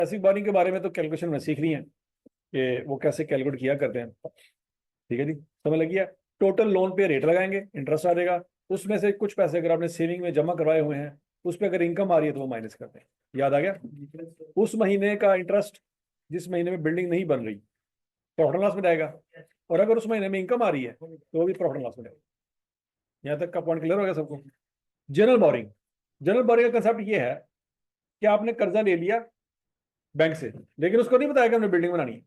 Basic boring के बारे में तो कैलकुलेशन में सीख रही हैं कि वो कैसे कैलकुलेट किया करते हैं। ठीक है जी, समझ लगी है। टोटल लोन पे रेट लगाएंगे, इंटरेस्ट आ जाएगा, उसमें से कुछ पैसे अगर आपने सेविंग में जमा करवाए हुए हैं उस पर अगर इनकम आ रही है तो वो माइनस करते हैं। याद आ गया? उस महीने का इंटरेस्ट जिस महीने में बिल्डिंग नहीं बन रही प्रॉफिट लॉस में जाएगा, और अगर उस महीने में इनकम आ रही है तो वो भी प्रॉफिट लॉस में जाएगा। यहाँ तक का पॉइंट क्लियर हो गया सबको? जनरल बोरिंग, जनरल बोरिंग का कंसेप्ट ये है कि आपने कर्जा ले लिया बैंक से, लेकिन उसको नहीं बताया कि हमने बिल्डिंग बनानी है।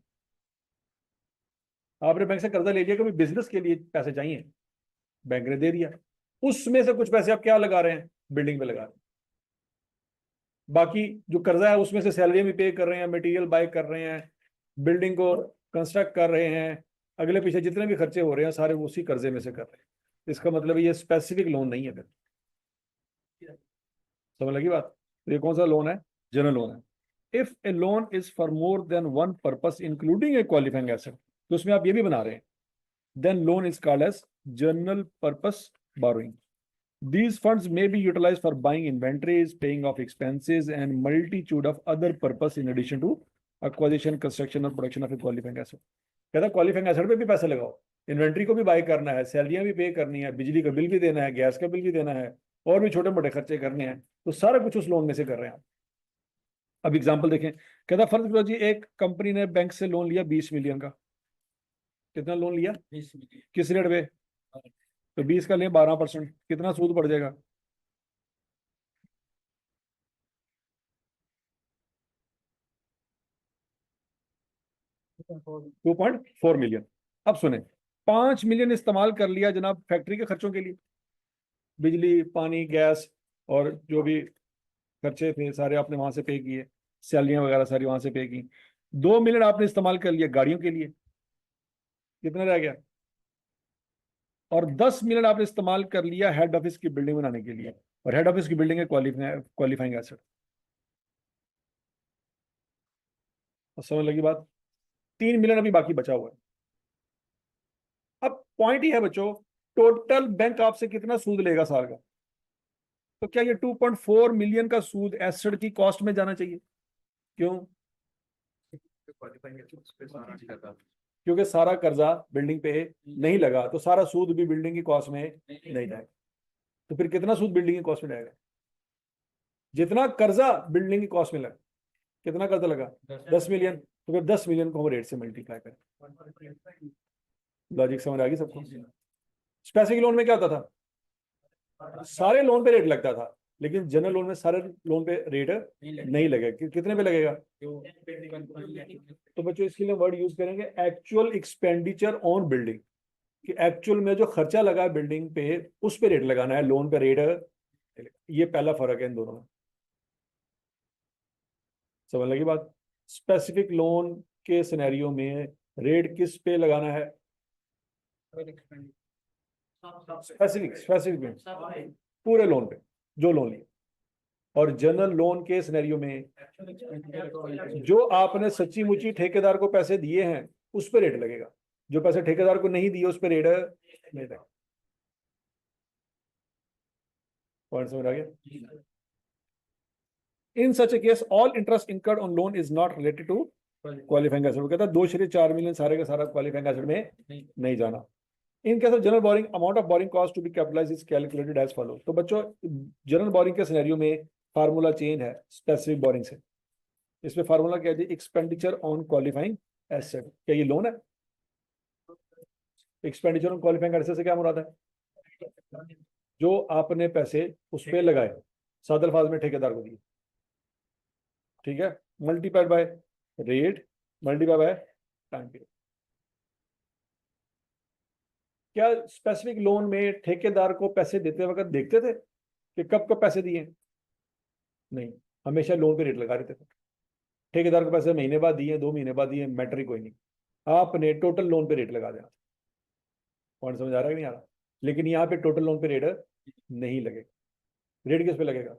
आपने बैंक से कर्जा ले लिया, कभी बिजनेस के लिए पैसे चाहिए, बैंक ने दे दिया, उसमें से कुछ पैसे आप क्या लगा रहे हैं? बिल्डिंग पे लगा रहे हैं। बाकी जो कर्जा है उसमें से सैलरी भी पे कर रहे हैं, मटेरियल बाय कर रहे हैं, बिल्डिंग को कंस्ट्रक्ट कर रहे हैं, अगले पीछे जितने भी खर्चे हो रहे हैं सारे उसी कर्जे में से कर रहे हैं। इसका मतलब ये स्पेसिफिक लोन नहीं है फिर। समझ लगी बात? तो ये कौन सा लोन है? जनरल लोन है। If a loan is for more than one purpose including a qualifying asset, तो उसमें आप ये भी बना रहे हैं, then loan is called as general purpose borrowing. These funds may be utilized for buying inventories, paying off expenses, and multitude of other purpose in addition to acquisition, construction और production of a qualifying asset। कहता qualifying asset पे भी पैसे लगाओ, inventory को भी bye करना है, सैलरियां भी पे करनी है, बिजली का बिल भी देना है, गैस का बिल भी देना है, और भी छोटे मोटे खर्चे करने हैं, तो सारा कुछ उस लोन में से कर रहे हैं आप। अब एग्जांपल देखें, कहता फर्ज करो जी एक कंपनी ने बैंक से लोन लिया 20 मिलियन का। कितना लोन लिया? 20 मिलियन। किस रेट पे? तो 20 का लिए 12%, कितना सूद पड़ जाएगा? 2.4 मिलियन। अब सुने, 5 मिलियन इस्तेमाल कर लिया जनाब फैक्ट्री के खर्चों के लिए, बिजली पानी गैस और जो भी खर्चे थे सारे आपने वहां से पे किए, सैलरियां वगैरह सारी वहां से पे की। 2 मिलियन आपने इस्तेमाल कर लिया गाड़ियों के लिए, कितना रह गया? और 10 मिलियन आपने इस्तेमाल कर लिया हेड ऑफिस की बिल्डिंग बनाने के लिए, और हेड ऑफिस की बिल्डिंग है क्वालिफाइंग एसेट। समझ लगी बात? 3 मिलियन अभी बाकी बचा हुआ है। अब पॉइंट ये है बच्चों, टोटल बैंक आपसे कितना सूद लेगा साल का? तो क्या ये 2.4 मिलियन का सूद एसेट की कॉस्ट में जाना चाहिए? क्यों? क्योंकि सारा कर्जा बिल्डिंग पे नहीं लगा, तो सारा सूद भी बिल्डिंग की कॉस्ट में नहीं जाएगा। तो फिर कितना सूद बिल्डिंग की कॉस्ट में जाएगा? जितना कर्जा बिल्डिंग की कॉस्ट में लगा। कितना कर्जा लगा? 10 मिलियन। तो फिर 10 मिलियन को हम रेट से मल्टीप्लाई करें। लॉजिक समझ आ गई सबको? स्पेसिफिक लोन में क्या होता था? सारे लोन पे रेट लगता था, लेकिन जनरल लोन में सारे लोन पे रेट नहीं लगेगा। कितने पे लगेगा? तो बच्चों इसके लिए वर्ड यूज करेंगे एक्चुअल एक्सपेंडिचर ऑन बिल्डिंग, कि एक्चुअल में जो खर्चा लगा है बिल्डिंग पे उस पे रेट लगाना है, लोन पे रेट। ये पहला फर्क है इन दोनों में। समझ लगी बात? स्पेसिफिक लोन के सिनेरियो में रेट किस पे लगाना है? स्पेसिफिक स्पेसिफिक पूरे लोन पे जो लोन लिया। और जनरल लोन के सिनेरियो में जो आपने सच्ची मुच्ची ठेकेदार को पैसे दिए हैं उस पर रेट लगेगा, जो पैसे ठेकेदार को नहीं दिए उस पर रेट नहीं लगेगा। पॉइंट समझ आ गया? In such a case all interest incurred on loan is not related to qualifying asset. वो कहता है 2.4 मिलियन सारे का सारा क्वालिफाइंग एसेट में नहीं जाना। In case of general borrowing amount of borrowing cost to be capitalised is calculated as follow. तो बच्चों जनरल बोरिंग के सिनेरियो में फार्मूला चेंज है स्पेसिफिक बोरिंग से। इसमें फार्मूला क्या है? Expenditure on qualifying asset. क्या ये लोन है? एक्सपेंडिचर ऑन क्वालिफाइंग एसेट से क्या मुराद है? जो आपने पैसे उस पर लगाए, सादे अल्फाज में ठेकेदार को दिए, ठीक है, multiplied by rate multiply by time period. क्या स्पेसिफिक लोन में ठेकेदार को पैसे देते वक्त देखते थे कि कब कब पैसे दिए? नहीं, हमेशा लोन पे रेट लगा रहे थे। ठेकेदार को पैसे महीने बाद दिए, 2 महीने बाद दिए, मैटर ही कोई नहीं, आपने टोटल लोन पे रेट लगा देना। पॉइंट समझ आ रहा है कि नहीं आ रहा? लेकिन यहाँ पे टोटल लोन पे रेट नहीं लगेगा। रेट किस पे लगेगा?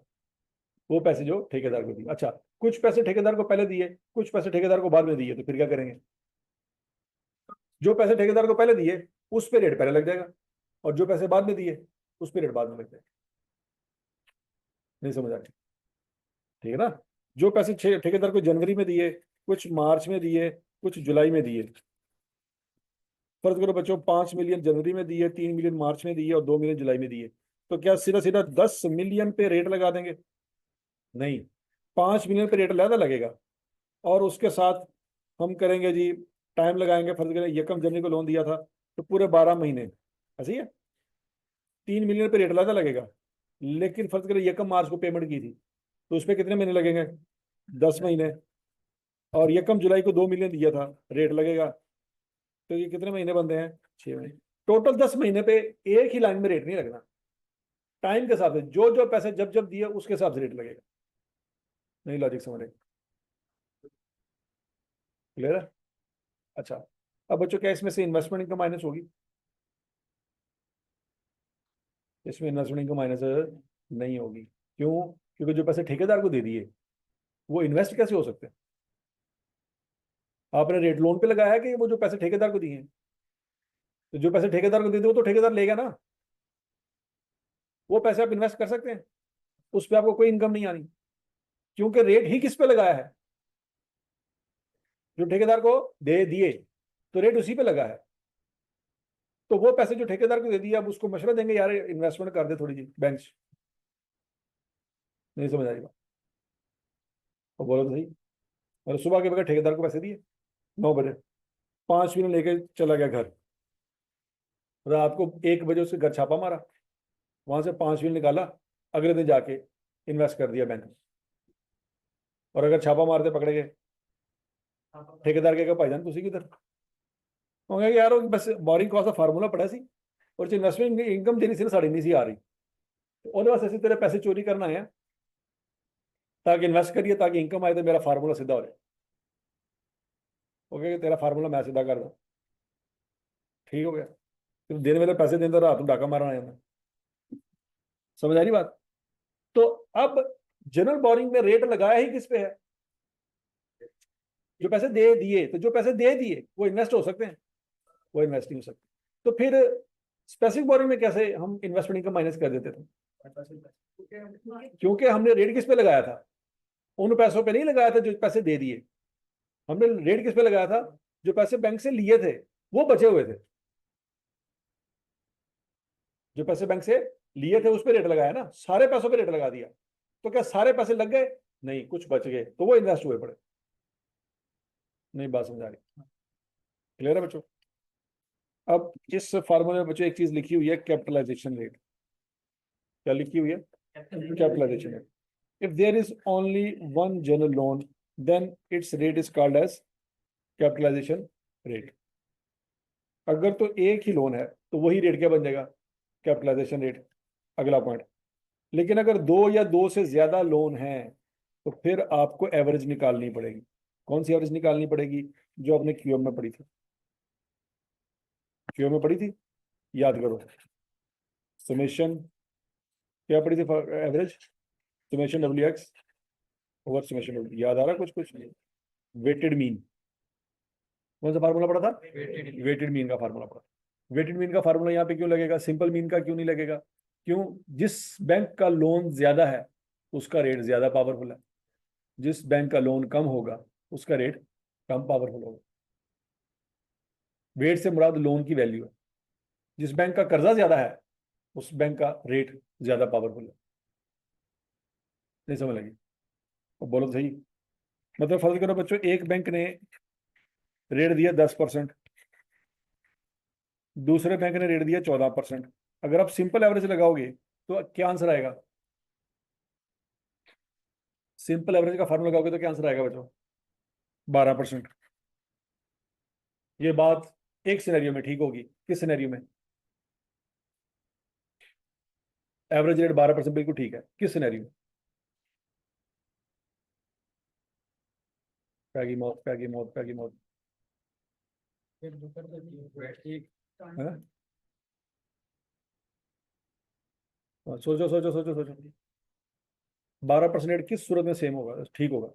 वो पैसे जो ठेकेदार को दिए। अच्छा, कुछ पैसे ठेकेदार को पहले दिए, कुछ पैसे ठेकेदार को बाद में दिए, तो फिर क्या करेंगे? जो पैसे ठेकेदार को पहले दिए उस पे रेट पहले लग जाएगा, और जो पैसे बाद में दिए उस पे रेट बाद में लग जाएगा। नहीं समझ आ रही? ठीक है ना? जो पैसे ठेकेदार को जनवरी में दिए, कुछ मार्च में दिए, कुछ जुलाई में दिए। फर्ज करो बच्चों 5 मिलियन जनवरी में दिए, 3 मिलियन मार्च में दिए और 2 मिलियन जुलाई में दिए, तो क्या सीधा सीधा 10 मिलियन पे रेट लगा देंगे? नहीं, 5 मिलियन पे रेट ज्यादा लगेगा और उसके साथ हम करेंगे जी, टाइम लगाएंगे। फर्ज करें यकम जनवरी को लोन दिया था तो पूरे 12 महीने, ऐसे ही है, 3 मिलियन पे रेट ज्यादा लगेगा। लेकिन फर्ज करें यकम मार्च को पेमेंट की थी तो उस पर कितने महीने लगेंगे? 10 महीने। और यकम जुलाई को 2 मिलियन दिया था, रेट लगेगा, तो ये कितने महीने बनते हैं? 6 महीने। टोटल 10 महीने पे एक ही लाइन में रेट नहीं लगना, टाइम के हिसाब से जो जो पैसे जब जब दिए उसके हिसाब से रेट लगेगा। नहीं, लॉजिक समझ रहे? क्लियर है? अच्छा, अब बच्चों क्या इसमें से इन्वेस्टमेंट इनकम माइनस होगी? इसमें इन्वेस्टमेंट इनकम माइनस नहीं होगी। क्यों? क्योंकि जो पैसे ठेकेदार को दे दिए वो इन्वेस्ट कैसे हो सकते हैं? आपने रेट लोन पे लगाया है कि वो जो पैसे ठेकेदार को दिए हैं? तो जो पैसे ठेकेदार को दे दिए वो तो ठेकेदार लेगा ना, वो पैसे आप इन्वेस्ट कर सकते हैं, उस पर आपको कोई इनकम नहीं आनी, क्योंकि रेट ही किस पे लगाया है? जो ठेकेदार को दे दिए, तो रेट उसी पे लगा है। तो वो पैसे जो ठेकेदार को दे दिए, अब उसको मशवरा देंगे यार इन्वेस्टमेंट कर दे थोड़ी जी बैंक से। नहीं समझ आएगा? तो बोलो तो सही। और सुबह के बगैर ठेकेदार को पैसे दिए 9 बजे, 5 मिनट लेके चला गया घर, रात को 1 बजे उसके घर छापा मारा, वहां से 5 मिनट निकाला, अगले दिन जाके इन्वेस्ट कर दिया बैंक में। और अगर छापा मारते पकड़े गए, ठेकेदार कहेगा भाईजान तुसी किधर होंगे यार, वो बस बोरिंग कॉस्ट का फार्मूला पड़ा सी और जो इन्वेस्टमेंट इनकम जेनी सी ना साड़ी नहीं सी आ रही, तो ਉਹਦੇ वास्ते ਅਸੀਂ तेरे पैसे चोरी करना है ताकि इन्वेस्ट करिए, ताकि इनकम आए, तो मेरा फार्मूला सीधा हो जाए। हो गया, तेरा फार्मूला मैं सीधा कर दूं, ठीक हो गया। फिर दिन वेले पैसे देंगे रात को डाका मारना आया मैं। समझ आ रही बात? तो अब जनरल बोरिंग में रेट लगाया ही किस पे है? जो पैसे दे दिए, तो जो पैसे दे दिए वो इन्वेस्ट हो सकते हैं? वो इन्वेस्ट नहीं हो सकते। तो फिर स्पेसिफिक बोरिंग में कैसे हम इन्वेस्टमेंट इनकम माइनस कर देते थे? क्योंकि हमने रेट किस पे लगाया था? उन पैसों पे नहीं लगाया था जो पैसे दे दिए, हमने रेट किस पे लगाया था? जो पैसे बैंक से लिए थे वो बचे हुए थे, जो पैसे बैंक से लिए थे उस पर रेट लगाया ना, सारे पैसों पे रेट लगा दिया। तो क्या सारे पैसे लग गए? नहीं, कुछ बच गए, तो वो इन्वेस्ट हुए पड़े। नहीं बात समझ आ रही? क्लियर है बच्चों? अब इस फार्मूले में बच्चों एक चीज लिखी हुई है, कैपिटलाइजेशन रेट। क्या लिखी हुई है? Capitalisation rate. If there is only one general loan then its rate is called as capitalisation rate. अगर तो एक ही लोन है तो वही रेट क्या बन जाएगा? Capitalisation rate. अगला पॉइंट, लेकिन अगर दो या दो से ज्यादा लोन हैं तो फिर आपको एवरेज निकालनी पड़ेगी। कौन सी एवरेज निकालनी पड़ेगी? जो आपने क्यूएम में पढ़ी थी, क्यूएम में पढ़ी थी, याद करो। समेशन क्या पढ़ी थी? Average summation W X over summation, याद आ रहा कुछ कुछ? Weighted mean. कौन सा फार्मूला पड़ा था? वेटेड मीन का फार्मूला पड़ा। वेटेड मीन का फार्मूला यहाँ पे क्यों लगेगा? सिंपल मीन का क्यों नहीं लगेगा? क्यों? जिस बैंक का लोन ज्यादा है उसका रेट ज्यादा पावरफुल है, जिस बैंक का लोन कम होगा उसका रेट कम पावरफुल होगा। वेट से मुराद लोन की वैल्यू है। जिस बैंक का कर्जा ज्यादा है उस बैंक का रेट ज्यादा पावरफुल है। नहीं समझ लगी? तो बोलो तो सही। मतलब फर्ज करो बच्चों एक बैंक ने रेट दिया 10%, दूसरे बैंक ने रेट दिया 14%। अगर आप सिंपल एवरेज लगाओगे तो क्या आंसर आएगा? सिंपल एवरेज का फार्मूला लगाओगे तो क्या आंसर आएगा बच्चों? 12%। ये बात एक सिनेरियो में ठीक होगी। किस सिनेरियो में? एवरेज रेट 12% बिल्कुल ठीक है। किस सिनेरियो में? पैगी मौत, पैगी मौत, पैगी मौत, है? सोचो सोचो सोचो सोचो, 12% किस सूरत में सेम होगा, ठीक होगा?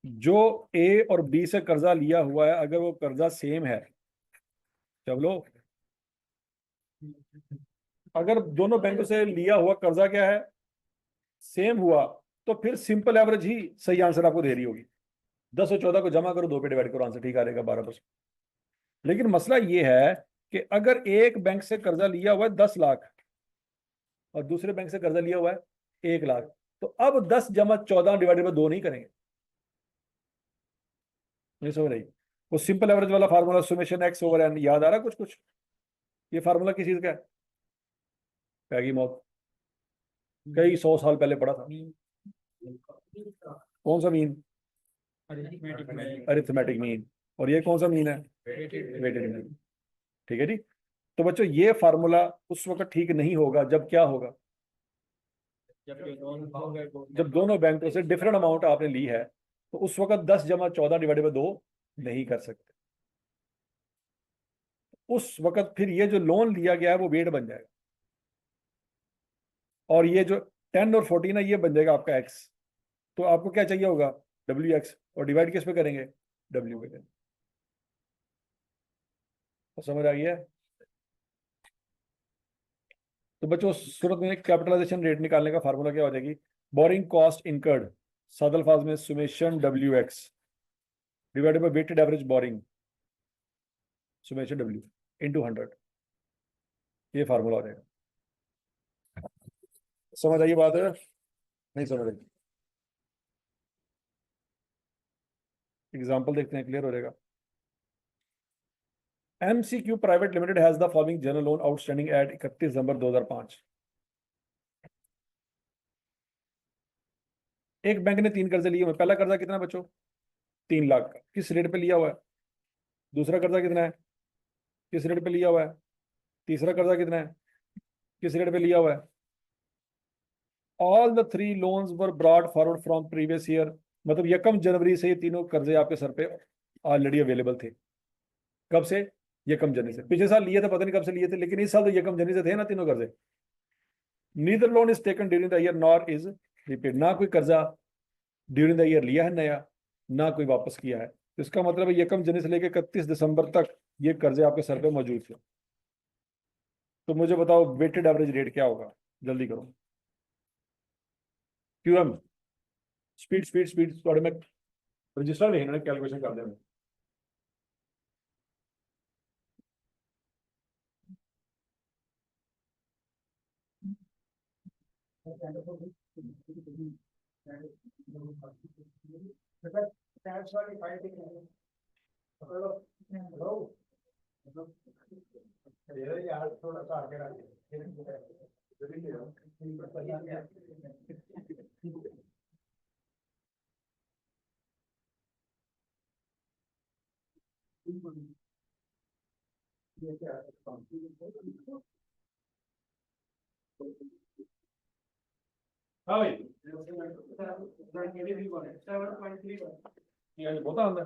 जो ए और बी से कर्जा लिया हुआ है, अगर वो कर्जा सेम है, चलो अगर दोनों बैंकों से लिया हुआ कर्जा क्या है, सेम हुआ, तो फिर सिंपल एवरेज ही सही आंसर आपको दे रही होगी। 10 और 14 को जमा करो, 2 पे डिवाइड करो, आंसर ठीक आ जाएगा 12%। लेकिन मसला ये है कि अगर एक बैंक से कर्जा लिया हुआ है 10 लाख और दूसरे बैंक से कर्जा लिया हुआ है 1 लाख, तो अब 10 जमा 14 डिवाइडेड बाय 2 नहीं करेंगे। नहीं समझ रही? वो सिंपल एवरेज वाला formula summation X over N याद आ रहा कुछ कुछ? ये फार्मूला किस चीज का है? पैगी मौत, कई 100 साल पहले पढ़ा था। कौन सा मीन? Arithmetic mean. और ये कौन सा मीन है? Weighted mean. ठीक है जी। तो बच्चों ये फार्मूला उस वक्त ठीक नहीं होगा जब क्या होगा, जब दोनों बैंकों से डिफरेंट अमाउंट आपने ली है, तो उस वक्त 10 जमा 14 डिवाइडेड बाय 2 नहीं कर सकते। उस वक्त फिर ये जो लोन लिया गया है वो वेट बन जाएगा, और ये जो 10 और 14 है ये बन जाएगा आपका एक्स। तो आपको क्या चाहिए होगा? W x. और डिवाइड किस पे करेंगे? डब्ल्यू पे करेंगे। तो समझ आ गया? तो बच्चों सूरत में कैपिटलाइजेशन रेट निकालने का फार्मूला क्या हो जाएगी? बोरिंग कॉस्ट इनकर्ड, सादे अल्फाज में summation W X divided by weighted average borrowing summation W into 100। ये फार्मूला हो जाएगा। समझ आई बात है? नहीं समझ आई? एग्जांपल देखते हैं, क्लियर हो जाएगा। MCQ private limited has the following general loan outstanding eight 31 December 2005। एक बैंक ने 3 कर्जे लिए हुए। पहला कर्जा कितना बच्चों? 3 लाख का। किस रेट पे लिया हुआ है? दूसरा कर्जा कितना है? किस रेट पे लिया हुआ है? तीसरा कर्जा कितना है? किस रेट पे लिया हुआ है? All the 3 loans were brought forward from previous year. मतलब 1 जनवरी से ये तीनों कर्जे आपके सर पे ऑलरेडी अवेलेबल थे। कब से? 1 जनवरी से। पिछले साल लिए थे, पता नहीं कब से लिए थे, लेकिन इस साल तो 1 जनवरी से थे ना तीनों कर्जे। Neither loan is taken during the year nor is repaid. ना कोई कर्जा ड्यूरिंग द ईयर लिया है नया, ना कोई वापस किया है। तो इसका मतलब है 1 जनवरी से लेकर 31 दिसंबर तक ये कर्जे आपके सर पे मौजूद थे। तो मुझे बताओ वेटेड एवरेज रेट क्या होगा? जल्दी करो। क्यूएम, स्पीड स्पीड स्पीड, थोड़े में रजिस्टर नहीं है, कैलकुलेशन कर देंगे। थोड़ा सा आगे हाँ भाई, ये बहुत आंदा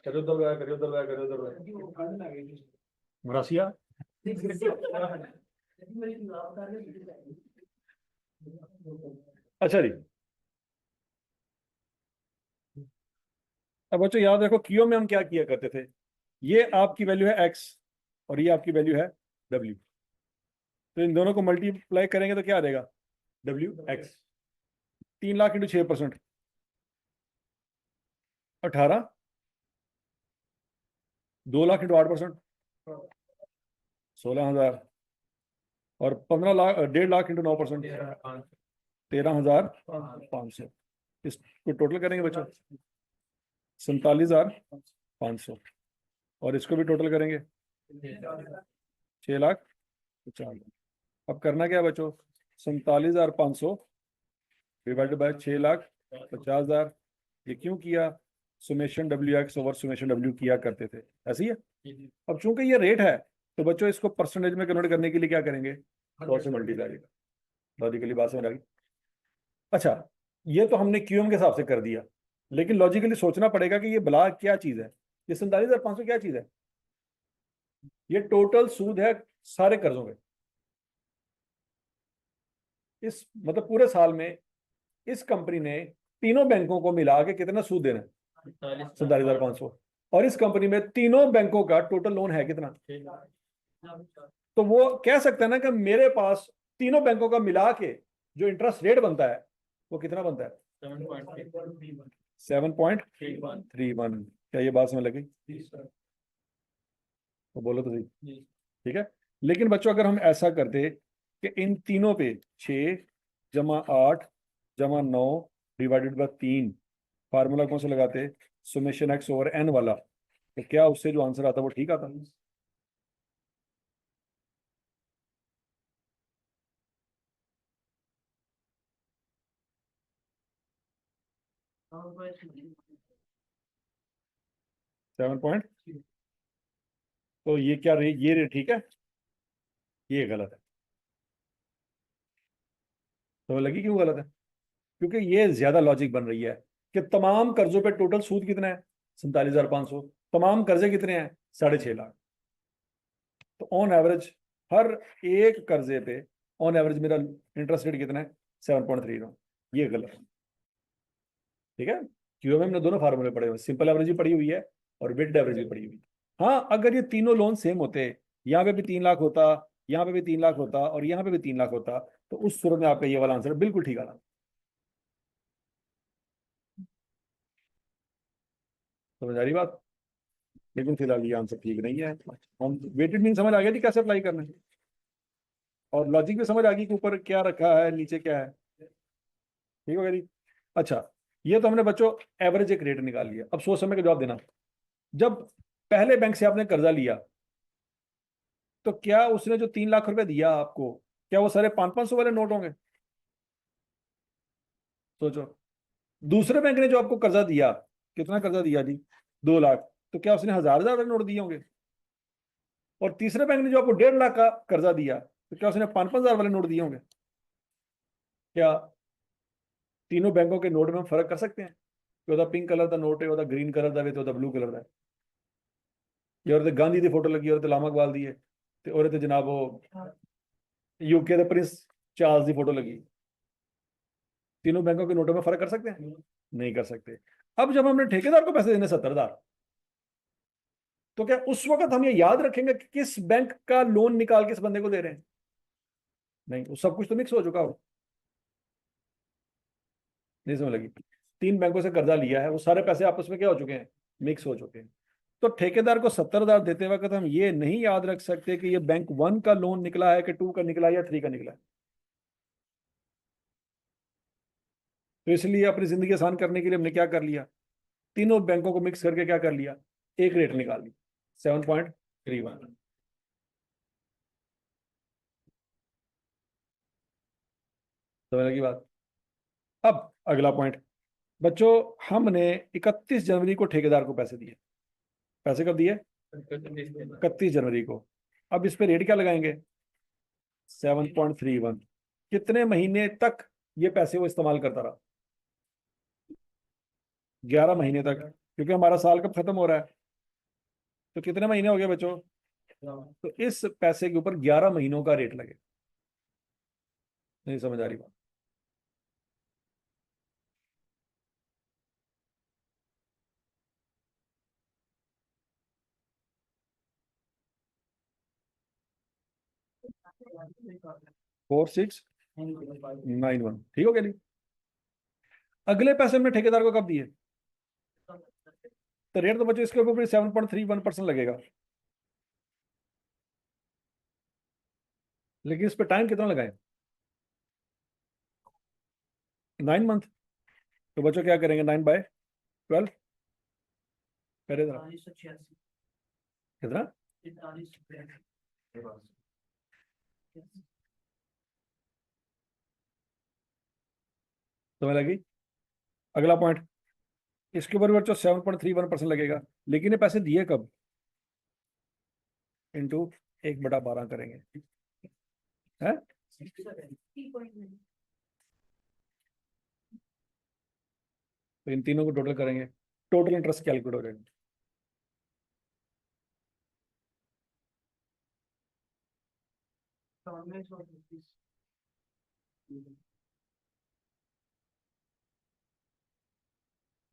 करियो उधर गया, करियो उधर गया, करियो उधर गया रसिया। अच्छा जी, अब बच्चों याद रखो क्यू में हम क्या किया करते थे। ये आपकी वैल्यू है एक्स और ये आपकी वैल्यू है डब्ल्यू। तो इन दोनों को मल्टीप्लाई करेंगे तो क्या आ जाएगा? W x. 3 lakh into 6%, 18। 2 lakh into 8%, 16,000। और 15 लाख 1.5 लाख इंटू 9%, 13,500। इसको टोटल करेंगे बच्चों 47,500। और इसको भी टोटल करेंगे 6,50,000। अब करना क्या है बच्चों? 47,500 डिवाइडेड बाय 6,50,000। ये क्यों किया? Summation W X over summation W किया करते थे, ऐसी है। अब चूंकि ये रेट है तो बच्चों इसको परसेंटेज में कन्वर्ट करने के लिए क्या करेंगे? 100 से मल्टीप्लाई। लॉजिकली बात समझ आ गई? अच्छा, ये तो हमने क्यूएम के हिसाब से कर दिया, लेकिन लॉजिकली सोचना पड़ेगा कि ये ब्ला क्या चीज है, ये 47,500 क्या चीज है? ये टोटल सूद है सारे कर्जों में। इस मतलब पूरे साल में इस कंपनी ने तीनों बैंकों को मिला के कितना सूद देना है? 47,500। और इस कंपनी में तीनों बैंकों का टोटल लोन है कितना? तो वो कह सकते हैं ना कि मेरे पास तीनों बैंकों का मिला के जो इंटरेस्ट रेट बनता है वो कितना बनता है? 7.31। क्या ये बात समझ लगी? तो बोलो तो सही। ठीक है। लेकिन बच्चों अगर हम ऐसा करते कि इन तीनों पे 6 + 8 + 9 डिवाइडेड बाय 3, फार्मूला कौन सा लगाते? सुमेशन एक्स ओवर एन वाला। तो क्या उससे जो आंसर आता वो ठीक आता? Seven point. तो ये क्या रे, ये रे ठीक है, ये गलत है। तो लगी क्यों गलत है? क्योंकि ये ज्यादा लॉजिक बन रही है कि तमाम कर्जों पे टोटल सूद कितना है? 47,500। तमाम कर्जे कितने हैं? 6.5 लाख। तो ऑन एवरेज हर एक कर्जे पे ऑन एवरेज मेरा इंटरेस्ट रेट कितना है? 7.30। ये गलत है। ठीक है। क्यूएमएम ने दोनों फार्मूले पढ़े हुए, सिंपल एवरेज भी पड़ी हुई है और वेटेड एवरेज भी पड़ी हुई है। हाँ, अगर ये तीनों लोन सेम होते, यहाँ पे भी 3 लाख होता, यहाँ पे भी 3 लाख होता और यहाँ पे भी 3 लाख होता, तो उस सूरत में आपका ये वाला आंसर बिल्कुल ठीक आ रहा। समझ आ रही बात? लेकिन फिलहाल ये आंसर ठीक नहीं है। हम वेटेड मीन समझ आ गया थी कैसे अप्लाई करना है, और लॉजिक भी समझ आ गई कि ऊपर क्या रखा है नीचे क्या है। ठीक हो गया जी? अच्छा, ये तो हमने बच्चों एवरेज एक रेट निकाल लिया। अब सोच समय का जवाब देना। जब पहले बैंक से आपने कर्जा लिया, तो क्या उसने जो 3 लाख रुपए दिया आपको, क्या वो सारे 500-500 वाले नोट होंगे? सोचो। दूसरे बैंक ने जो आपको कर्जा दिया, कितना कर्जा दिया जी? 2 लाख। तो क्या उसने 1,000-1,000 वाले नोट दिए होंगे? और तीसरे बैंक ने जो आपको 1.5 लाख का कर्जा दिया, तो क्या उसने 500-500 वाले नोट दिए होंगे? क्या तीनों बैंकों के नोट में हम फर्क कर सकते हैं कि ਉਹਦਾ पिंक कलर का नोट है, ਉਹਦਾ ग्रीन कलर का वे, तो ਉਹਦਾ ब्लू कलर का है? या ਉਹਦੇ गांधी की फोटो लगी, और लामा इकबाल दी है, तो और जनाब वो यूके के प्रिंस चार्ल्स की फोटो लगी। तीनों बैंकों के नोटों में फर्क कर सकते हैं? नहीं कर सकते। अब जब हमने ठेकेदार को पैसे देने 70,000, तो क्या उस वक्त हम ये याद रखेंगे कि किस बैंक का लोन निकाल के इस बंदे को दे रहे हैं? नहीं, वो सब कुछ तो मिक्स हो चुका हो। नहीं समझ लगी? तीन बैंकों से कर्जा लिया है, वो सारे पैसे आपस में क्या हो चुके हैं? मिक्स हो चुके हैं। तो ठेकेदार को 70,000 देते वक्त हम ये नहीं याद रख सकते कि ये बैंक 1 का लोन निकला है कि 2 का निकला है या 3 का निकला है। तो इसलिए अपनी जिंदगी आसान करने के लिए हमने क्या कर लिया? तीनों बैंकों को मिक्स करके क्या कर लिया? एक रेट निकाल ली, 7.31। समझ लगी बात? अब अगला पॉइंट बच्चों, हमने 31 जनवरी को ठेकेदार को पैसे दिए। पैसे कब दिए? 31 जनवरी को। अब इस पे रेट क्या लगाएंगे? 7.31। कितने महीने तक ये पैसे वो इस्तेमाल करता रहा? 11 महीने तक, क्योंकि हमारा साल कब खत्म हो रहा है। तो कितने महीने हो गए बच्चों? तो इस पैसे के ऊपर 11 महीनों का रेट लगे। नहीं समझ आ रही बात? 4691। ठीक हो गया नहीं? अगले पैसे हमने ठेकेदार को कब दिए? तो रेट तो बच्चों इसके ऊपर 7.31% लगेगा। लेकिन इस पर टाइम कितना लगाए? 9 मंथ। तो बच्चों क्या करेंगे? 9/12 करे जरा। कितना? समझ लगी? अगला पॉइंट, इसके ऊपर बच्चों 7.31% लगेगा। लेकिन ये पैसे दिए कब? इंटू 1/12 करेंगे। है? तो इन तीनों को टोटल करेंगे, टोटल इंटरेस्ट कैलकुलेट हो जाएगा।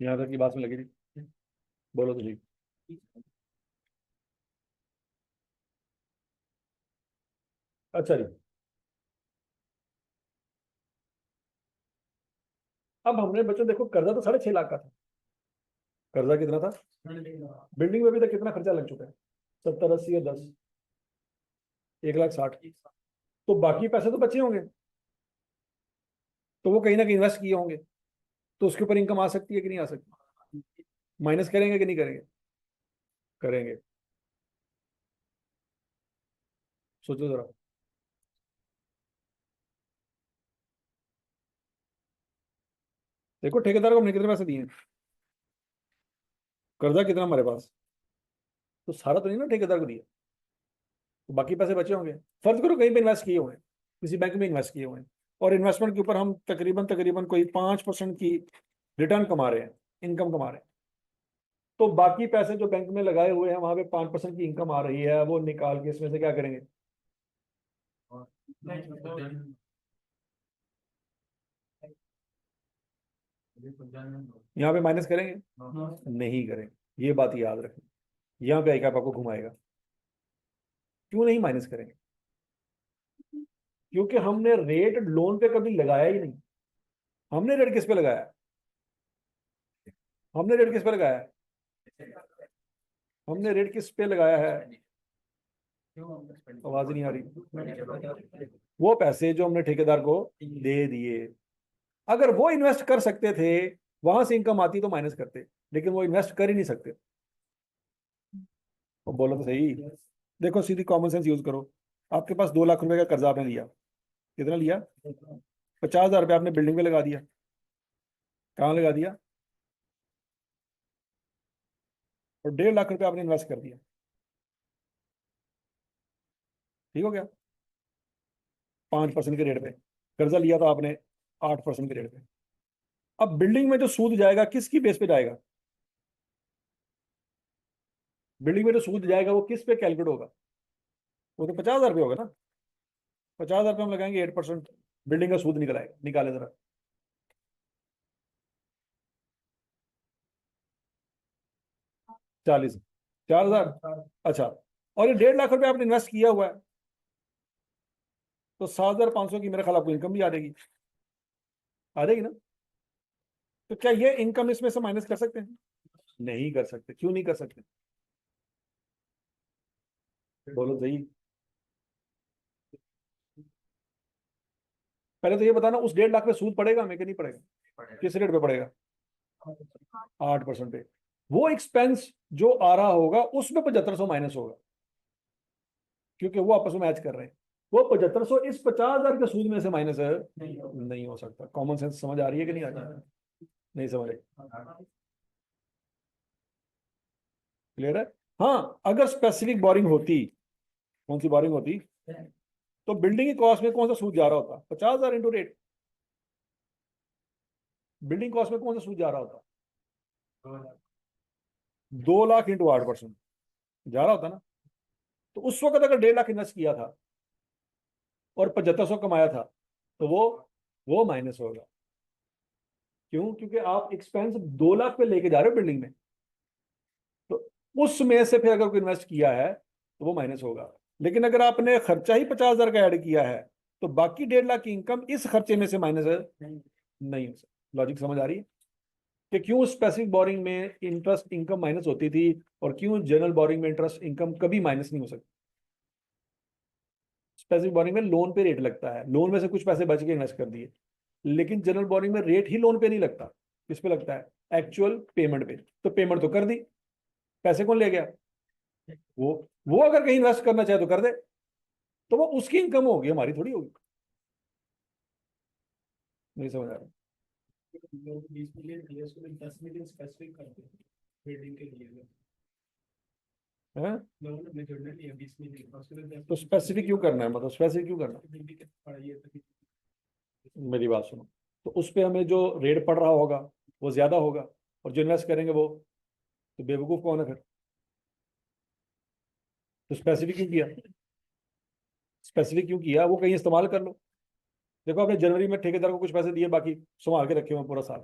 यहाँ तक की बात में लगी थी? बोलो तो ठीक। अच्छा जी, अब हमने बच्चों देखो कर्जा तो 6.5 लाख का था। कर्जा कितना था? बिल्डिंग में अभी तक कितना खर्चा लग चुका है? 70 80 या 10? 1,60,000। तो बाकी पैसे तो बचे होंगे, तो वो कहीं ना कहीं इन्वेस्ट किए होंगे, तो उसके ऊपर इनकम आ सकती है कि नहीं आ सकती? माइनस करेंगे कि नहीं करेंगे? करेंगे। सोचो जरा। देखो ठेकेदार को हमने कितने पैसे दिए हैं, कर्जा कितना हमारे पास, तो सारा तो नहीं ना ठेकेदार को दिया, तो बाकी पैसे बचे होंगे। फर्ज करो कहीं पे इन्वेस्ट किए हुए हैं, किसी बैंक में इन्वेस्ट किए हुए हैं, और इन्वेस्टमेंट के ऊपर हम तकरीबन तकरीबन कोई 5% की रिटर्न कमा रहे हैं, इनकम कमा रहे हैं। तो बाकी पैसे जो बैंक में लगाए हुए हैं वहां पे 5% की इनकम आ रही है, वो निकाल के इसमें से क्या करेंगे? यहाँ पे माइनस करेंगे? नहीं करेंगे, ये बात याद रखें। यहाँ पे आईकैप आपको घुमाएगा। क्यों नहीं माइनस करेंगे? क्योंकि हमने रेट लोन पे कभी लगाया ही नहीं। हमने रेट किस पे लगाया? हमने रेट किस पे लगाया है? हमने रेट किस पे लगाया है? आवाज नहीं आ रही। वो पैसे जो हमने ठेकेदार को दे दिए, अगर वो इन्वेस्ट कर सकते थे, वहां से इनकम आती तो माइनस करते, लेकिन वो इन्वेस्ट कर ही नहीं सकते। वो बोलो तो सही। देखो सीधी कॉमन सेंस यूज करो। आपके पास 2 लाख रुपए का कर्जा आपने लिया। कितना लिया? 50,000 रुपये आपने बिल्डिंग में लगा दिया। कहाँ लगा दिया? और 1.5 लाख रुपए आपने इन्वेस्ट कर दिया। ठीक हो गया? 5% के रेट पे कर्जा लिया था आपने, 8% के रेट पे। अब बिल्डिंग में जो सूद जाएगा किसकी बेस पे जाएगा? बिल्डिंग में जो सूद जाएगा वो किस पे कैलकुलेट होगा? वो तो 50,000 रुपये होगा ना। 50,000 रुपये हम लगाएंगे, 8% बिल्डिंग का सूद निकल आएगा, निकाले जरा। 40? 4,000? अच्छा। और ये 1.5 लाख रुपए आपने इन्वेस्ट किया हुआ है, तो 7,500 की मेरे ख्याल आपको इनकम भी आ जाएगी। आ जाएगी ना? तो क्या ये इनकम इसमें से माइनस कर सकते हैं? नहीं कर सकते। क्यों नहीं कर सकते? बोलो सही। पहले तो ये बताना, उस 1.5 लाख पे सूद पड़ेगा हमें कि नहीं पड़ेगा? किस रेट पे पड़ेगा? 8% पे। वो एक्सपेंस जो आ रहा होगा उसमें 7,500 माइनस होगा, क्योंकि वो आपस में मैच कर रहे हैं। वो 7,500 इस 50,000 के सूद में से माइनस है, नहीं हो सकता। कॉमन सेंस समझ आ रही है कि नहीं आ रही है? नहीं समझ रही? क्लियर है? हाँ, अगर स्पेसिफिक बोरिंग होती, कौन सी बोरिंग होती, तो बिल्डिंग की कॉस्ट में कौन सा सूद जा रहा होता? 50,000 इंटू रेट। बिल्डिंग कॉस्ट में कौन सा सूद जा रहा होता? 2 लाख इंटू 8% जा रहा होता ना। तो उस वक्त अगर 1.5 लाख इन्वेस्ट किया था और 7,500 कमाया था, तो वो माइनस होगा। क्यों? क्योंकि आप एक्सपेंस 2 लाख पे लेके जा रहे हो बिल्डिंग में, तो उसमें से फिर अगर कोई इन्वेस्ट किया है तो वो माइनस होगा। लेकिन अगर आपने खर्चा ही 50,000 का ऐड किया है, तो बाकी 1.5 लाख की इनकम इस खर्चे में से माइनस है, नहीं हो सकता। लॉजिक समझ आ रही है कि क्यों स्पेसिफिक बोरिंग में इंटरेस्ट इनकम माइनस होती थी, और क्यों जनरल बोरिंग में इंटरेस्ट इनकम कभी माइनस नहीं हो सकती? स्पेसिफिक बोरिंग में लोन पे रेट लगता है, लोन में से कुछ पैसे बच के इन्वेस्ट कर दिए। लेकिन जनरल बोरिंग में रेट ही लोन पे नहीं लगता। किस पे लगता है? एक्चुअल पेमेंट पे। तो पेमेंट तो कर दी, पैसे कौन ले गया? वो वो अगर कहीं इन्वेस्ट करना चाहे तो कर दे, तो वो उसकी इनकम होगी, हमारी थोड़ी होगी। नहीं समझ आ रहा? लोग 20 मिलियन दिए, उसको 10 मिलियन स्पेसिफिक करते हैं बिल्डिंग के लिए। है? लोगों ने जोड़ने लिया 20 मिलियन, उसके लिए तो स्पेसिफिक क्यों करना है, मतलब स्पेसिफिक क्यों करना है? बिल्डिंग के पढ़ाई है तभी। मेरी बात सुनो। तो उस पे हमें जो रेट पड़ रहा होगा वो ज्यादा होगा, और जो इन्वेस्ट करेंगे वो, तो बेवकूफ कौन है फिर? तो स्पेसिफिक क्यों किया? स्पेसिफिक क्यों किया? वो कहीं इस्तेमाल कर लो। देखो आपने जनवरी में ठेकेदार को कुछ पैसे दिए, बाकी संभाल के रखे हुए हैं पूरा साल,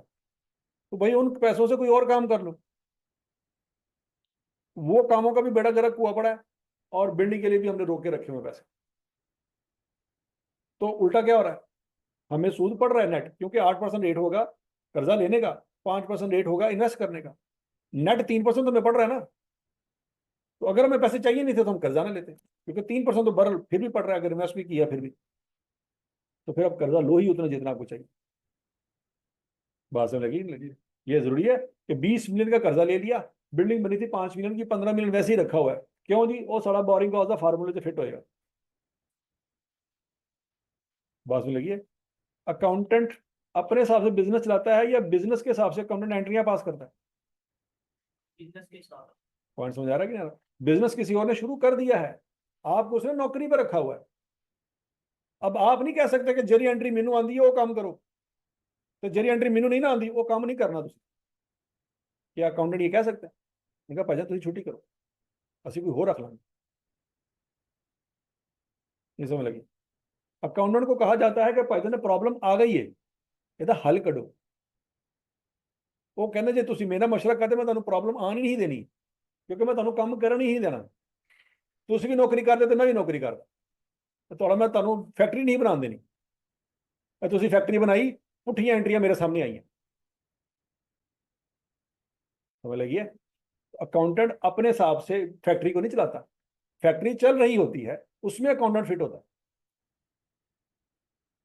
तो भाई उन पैसों से कोई और काम कर लो। वो कामों का भी बेड़ा गर्क हुआ पड़ा है, और बिल्डिंग के लिए भी हमने रोक के रखे हुए हैं पैसे। तो उल्टा क्या हो रहा है, हमें सूद पड़ रहा है नेट, क्योंकि 8% रेट होगा कर्जा लेने का, 5% रेट होगा इन्वेस्ट करने का, नेट 3% तो हमें पड़ रहा है ना। तो अगर हमें पैसे चाहिए नहीं थे तो हम कर्जा ना लेते, क्योंकि 3% तो बरल फिर भी पड़ रहा है, अगर इन्वेस्ट भी किया फिर भी, तो फिर अब कर्जा लो ही उतना जितना आपको चाहिए। बात समझ लगी नहीं लगी? ये जरूरी है कि 20 मिलियन का कर्जा ले लिया, बिल्डिंग बनी थी 5 मिलियन की, 15 मिलियन वैसे ही रखा हुआ है, क्यों जी, वो सारा बोरिंग का फार्मूले से फिट होएगा। बात समझ लगी है? अकाउंटेंट अपने हिसाब से बिजनेस चलाता है या बिजनेस के हिसाब से अकाउंटेंट एंट्रियां पास करता है? बिजनेस के साथ पॉइंट समझ आ रहा है कि नहीं? बिजनेस किसी और ने शुरू कर दिया है, आपको उसने नौकरी पर रखा हुआ है। अब आप नहीं कह सकते कि जेरी एंट्री मेनू आंदी है वो काम करो, तो जेरी एंट्री मेनू नहीं ना आंदी वो काम नहीं करना तुम। क्या अकाउंटेंट ये कह सकते हैं? इनका पैसा तुम छुट्टी करो, असि कोई हो रख लांगे। नहीं समझ लगी? अकाउंटेंट को कहा जाता है कि भाई ने प्रॉब्लम आ गई है, ਇਹਦਾ हल करो। वो कहने जे तुम मेरा मशवरा करते मैं तुम्हें प्रॉब्लम आने नहीं देनी, क्योंकि मैं तुम्हें काम करने ही नहीं देना। तुम भी नौकरी करते तो मैं भी नौकरी करता, तो थोड़ा मैं तुम्हें फैक्ट्री नहीं बना देनी। तुम फैक्ट्री बनाई, पुठियां एंट्रियां मेरे सामने आई हैं। समझ लगी है? अकाउंटेंट अपने हिसाब से फैक्ट्री को नहीं चलाता, फैक्ट्री चल रही होती है, उसमें अकाउंटेंट फिट होता है।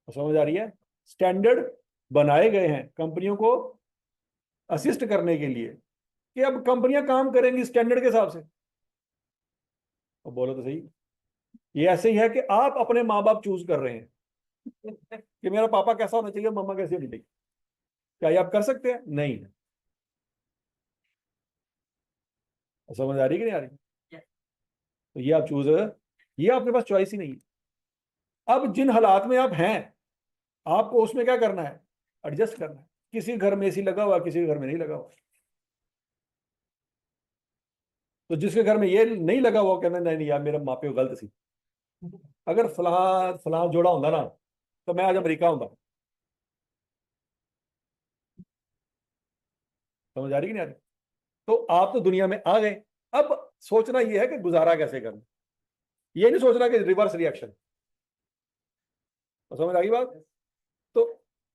तो समझ आ रही है? स्टैंडर्ड बनाए गए हैं कंपनियों को असिस्ट करने के लिए, कि अब कंपनियां काम करेंगी स्टैंडर्ड के हिसाब से। तो बोलो तो सही, ये ऐसे ही है कि आप अपने माँ बाप चूज कर रहे हैं कि मेरा पापा कैसा होना चाहिए, मम्मा कैसी होनी चाहिए। क्या ये आप कर सकते हैं? नहीं। तो समझ आ रही कि नहीं आ रही? तो ये आप चूज, ये आपके पास चॉइस ही नहीं है। अब जिन हालात में आप हैं, आपको उसमें क्या करना है, एडजस्ट करना है। किसी घर में एसी लगा हुआ, किसी घर में नहीं लगा हुआ। तो जिसके घर में ये नहीं लगा हुआ कहना नहीं नहीं यार मेरे माँ प्यो गलत सी, अगर फलां फलां जोड़ा होता ना तो मैं आज अमरीका होता। समझ आ रही कि नहीं आ रही? तो आप तो दुनिया में आ गए, अब सोचना यह है कि गुजारा कैसे करना, ये नहीं सोचना कि रिवर्स रिएक्शन। तो समझ आ गई बात? तो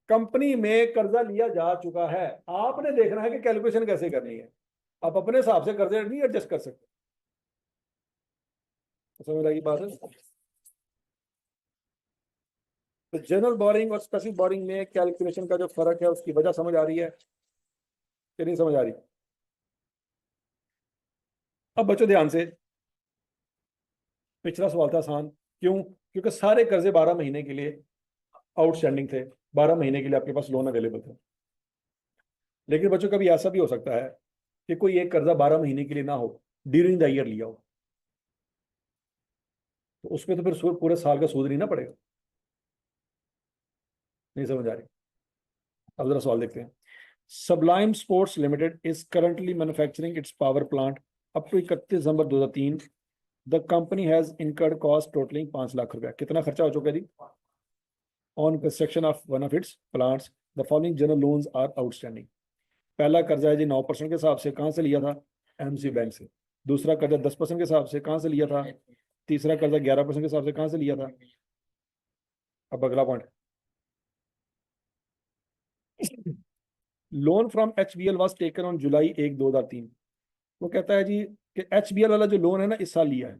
कंपनी में कर्जा लिया जा चुका है, आपने देखना है कि कैलकुलेशन कैसे करनी है। आप अपने हिसाब से कर्जे नहीं एडजस्ट कर सकते। तो समझ आ गई बात है? तो जनरल बोरिंग और स्पेसिफिक बोरिंग में कैलकुलेशन का जो फर्क है उसकी वजह समझ आ रही है कि नहीं समझ आ रही? अब बच्चों ध्यान से, पिछला सवाल था आसान, क्यों? क्योंकि सारे कर्जे 12 महीने के लिए आउटस्टैंडिंग थे, 12 महीने के लिए आपके पास लोन अवेलेबल थे। लेकिन बच्चों कभी ऐसा भी हो सकता है कि कोई एक कर्जा 12 महीने के लिए ना हो, ड्यूरिंग द ईयर लिया हो, तो उसमें तो फिर पूरे साल का सूद नहीं ना पड़ेगा। नहीं समझ आ रही? अब जरा सवाल देखते हैं। Sublime sports limited is currently manufacturing its power plant up to 31 December 2003। The company has incurred cost totaling 5 lakh रुपया। कितना खर्चा हो चुका है जी on construction of one of its plants? The following general loans are outstanding. पहला कर्जा है जी 9% के हिसाब से, कहाँ से लिया था? एमसी बैंक से। दूसरा कर्जा 10% के हिसाब से, कहाँ से लिया था? तीसरा कर्जा 11% के हिसाब से, कहाँ से लिया था? अब अगला point, loan from HBL was taken on July 1, 2003। वो कहता है जी कि HBL वाला जो लोन है ना इस साल लिया है।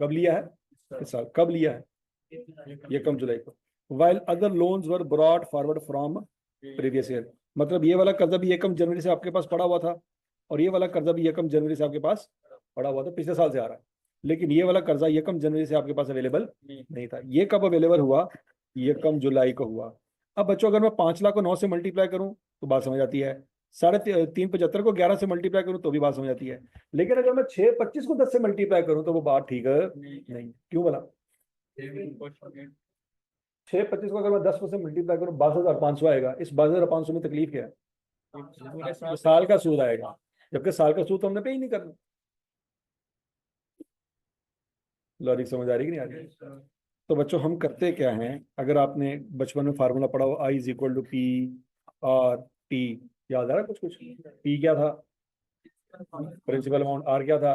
कब लिया है? इस साल। कब लिया है? ये कम जुलाई को। While other loans were brought forward from previous year. मतलब ये वाला कर्जा भी 1 जनवरी से आपके पास पड़ा हुआ था, और ये वाला कर्जा भी 1 जनवरी से आपके पास पड़ा हुआ था, पिछले साल से आ रहा है। लेकिन ये वाला कर्जा 1 जनवरी से आपके पास अवेलेबल नहीं था। ये कब अवेलेबल हुआ? 1 जुलाई को हुआ। अब बच्चों अगर मैं 5 लाख को 9 से मल्टीप्लाई करूं तो बात समझ आती है, 3.75 को 11 से मल्टीप्लाई करूं तो भी बात समझ आती है। लेकिन अगर मैं 6.25 को 10 से मल्टीप्लाई करूं तो वो बात ठीक है नहीं। क्यों बोला? 6.25 को अगर मैं 10 से मल्टीप्लाई करूं 22,500 आएगा। इस 22,500 में तकलीफ क्या है? तो साल का सूद आएगा, जबकि साल का सूद तो हमने पे ही नहीं करना। लॉजिक समझ आ रही कि नहीं आ रही? तो बच्चों हम करते क्या हैं, अगर आपने बचपन में फार्मूला पढ़ा हो I = P/R/T, याद आ रहा है कुछ कुछ? P क्या था? प्रिंसिपल अमाउंट, R क्या था,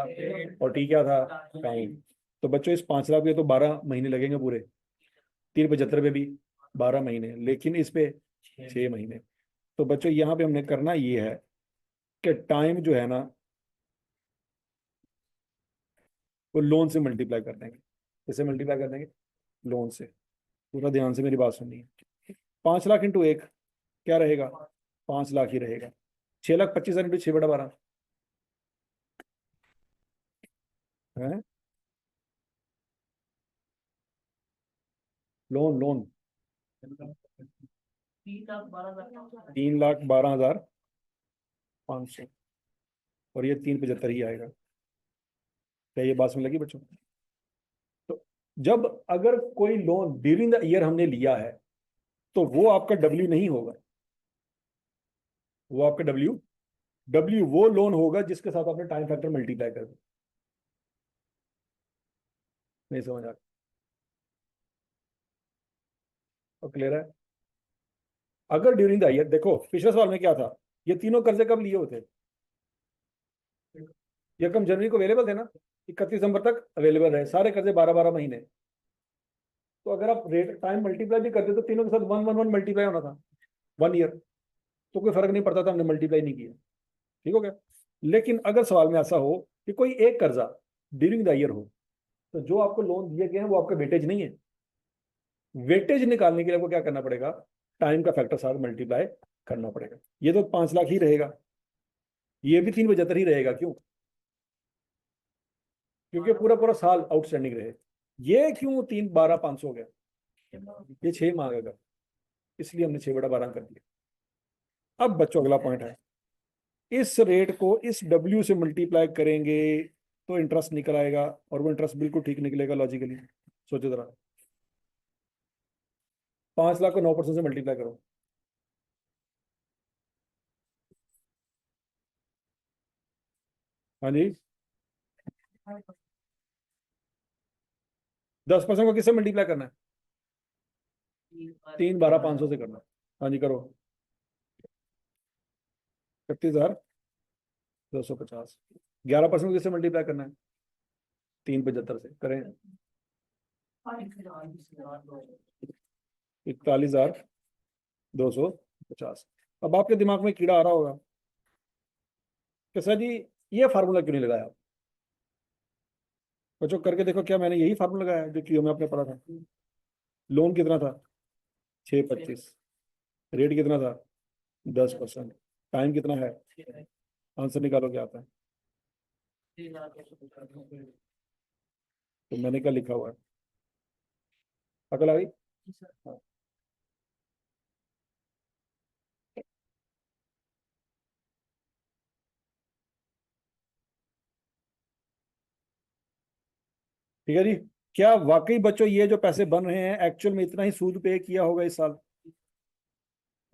और T क्या था? टाइम। तो बच्चों इस 5 लाख पे तो 12 महीने लगेंगे पूरे, 375 पे भी 12 महीने, लेकिन इस पे 6 महीने। तो बच्चों यहाँ पे हमने करना ये है कि टाइम जो है ना वो लोन से मल्टीप्लाई कर देंगे। कैसे मल्टीप्लाई कर देंगे? लोन से। पूरा ध्यान से मेरी बात सुननी है। 5 लाख इंटू 1 क्या रहेगा? 5 लाख ही रहेगा। 6,25,000 इंटू 6/12 है लोन। लोन 3,12,500 और ये 375 ही आएगा। क्या ये बात समझ लगी बच्चों? तो जब अगर कोई लोन ड्यूरिंग द ईयर हमने लिया है तो वो आपका डब्ल्यू नहीं होगा। वो आपका डब्ल्यू डब्ल्यू वो लोन होगा जिसके साथ आपने टाइम फैक्टर मल्टीप्लाई कर दिया। नहीं समझ आ रहा? और क्लियर है? अगर ड्यूरिंग द ईयर, देखो पिछले सवाल में क्या था, ये तीनों कर्जे कब लिए होते? ये रकम जनवरी को अवेलेबल थे ना, 31 दिसंबर तक अवेलेबल है सारे कर्जे, 12-12 महीने। तो अगर आप रेट टाइम मल्टीप्लाई भी करते तो तीनों के साथ 1-1-1 मल्टीप्लाई होना था 1 ईयर, तो कोई फर्क नहीं पड़ता था, हमने मल्टीप्लाई नहीं किया। ठीक हो गया? लेकिन अगर सवाल में ऐसा हो कि कोई एक कर्जा ड्यूरिंग द ईयर हो, तो जो आपको लोन दिए गए हैं वो आपका वेटेज नहीं है। वेटेज निकालने के लिए आपको क्या करना पड़ेगा? टाइम का फैक्टर साथ मल्टीप्लाई करना पड़ेगा। ये तो 5 लाख ही रहेगा, ये भी 375 ही रहेगा। क्यों? क्योंकि पूरा पूरा साल आउटस्टैंडिंग रहे। ये क्यों 3,12,500 हो गया? ये 6 मांगेगा, इसलिए हमने 6/12 कर दिया। अब बच्चों अगला पॉइंट है, इस रेट को इस डब्ल्यू से मल्टीप्लाई करेंगे तो इंटरेस्ट निकल आएगा, और वो इंटरेस्ट बिल्कुल ठीक निकलेगा लॉजिकली। सोचो जरा, 5 लाख को 9% से मल्टीप्लाई करो। हाँ जी, 10% को किससे मल्टीप्लाई करना है? 3,12,500 से करना है। हाँ जी करो। 31,250। 11% को किससे मल्टीप्लाई करना है? 375 से करें। 41,250। अब आपके दिमाग में कीड़ा आ रहा होगा कि सर जी ये फार्मूला क्यों नहीं लगाया आप? बच्चों करके देखो, क्या मैंने यही फार्मूला लगाया जो क्यू में आपने पढ़ा था? लोन कितना था? 6,25। रेट कितना था? 10%। टाइम कितना है? आंसर निकालो क्या आता है? तो मैंने क्या लिखा हुआ है? अकल आ गई? हाँ। ठीक है जी। क्या वाकई बच्चों ये जो पैसे बन रहे हैं एक्चुअल में इतना ही सूद पे किया होगा इस साल?